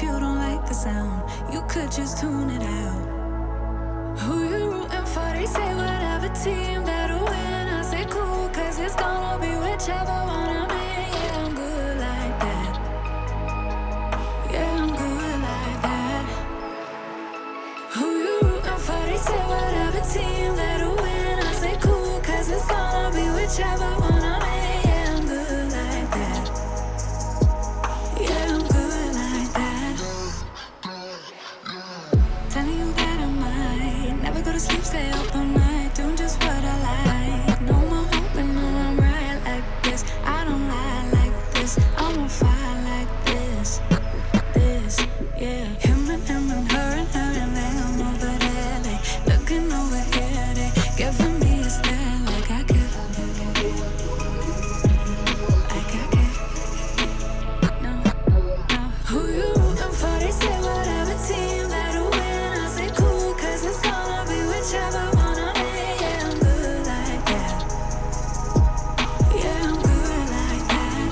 you don't like the sound, you could just tune it out. Who you rooting for? They say whatever team that'll win. I say cool, cause it's gonna be whichever one I'm in. Yeah, I'm good like that. Yeah, I'm good like that. Who you rooting for? They say whatever team that'll win. I say cool, cause it's gonna be whichever one I'm in. Yeah, I'm good like that. Yeah, I'm good like that. Telling you that I might never go to sleep, stay up all night, doing just what I like. No more hoping, no, I'm right like this. I don't lie like this, I'm on fire like this. This, yeah. Him and her and them over there. They looking over here, they giving me a stare like I care. Like I care. No, no. Who you rooting for? They say whatever team that'll win. I say cool, cause it's gonna be whichever one I'm in. Yeah, I'm good like that. Yeah, I'm good like that.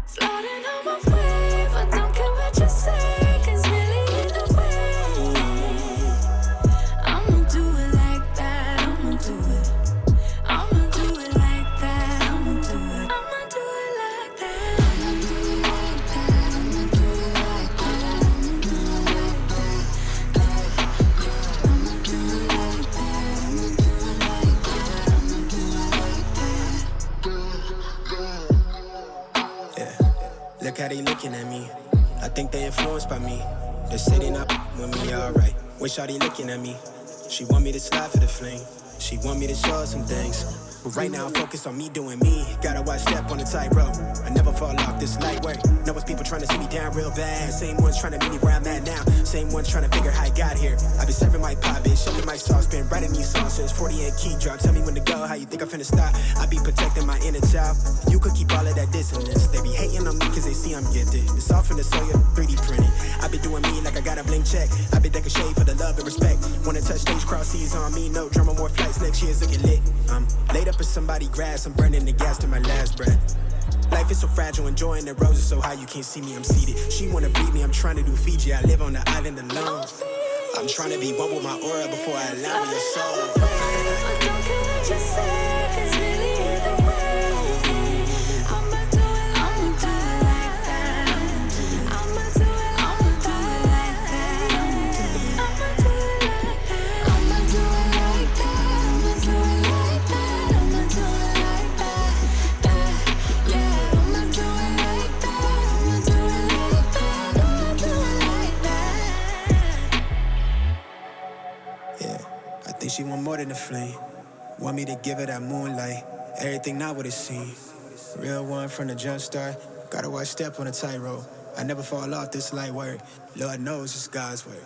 Floating on my wave, but don't care what you say, cause really either way, I'ma do it like that, I'ma do it. I'ma do it like that, I'ma do it. I'ma do it like that, I'ma do it like that, I'ma do it like that, I'ma do it like that. I'ma do it like that, I'ma do it like that, I'ma do it like that. Yeah, look how they looking at me. I think they influenced by me. They say they not with me, alright. Wish how they looking at me. She want me to slide for the fling. She want me to show her some things. But right now I'm focused on me doing me. Gotta watch step on the tightrope. I never fall off this light work. Know it's people trying to see me down real bad. Same ones trying to meet me where I'm at now. Same ones trying to figure how I got here. I been serving my pop, bitch, shoving my sauce, been writing these songs since 48 key drop. Tell me when to go, how you think I'm finna stop? I be protecting my inner child. You could keep all of that dissonance. They be hating on me cause they see I'm gifted. It's all from the soil, 3D printed. I be doing me like I got a blank check. I been decking shade for the love and respect. Wanna touch stage, cross seas on me. No drama, more flights, next year's looking lit. I'm laid up in somebody's grass. I'm burning the gas to my last breath. Life is so fragile, enjoying the roses so high you can't see me, I'm seated. She wanna breed me, I'm trying to do Fiji. I live on the island alone. I'm trying to be one with my aura before I allow your soul. But don't care what you say, cause really either way, I'ma do it like that. I'ma do it like that. I'ma do it like that. I'ma do it like that. I'ma do it like that. I'ma do it like that. Yeah, I'ma do it like that. I'ma do it like that. I'ma do it like that. Yeah, I think she want more than a flame. Want me to give her that moonlight. Everything not what it seems. Real one from the jump start. Gotta watch step on a tightrope. I never fall off this light work. Lord knows it's God's work.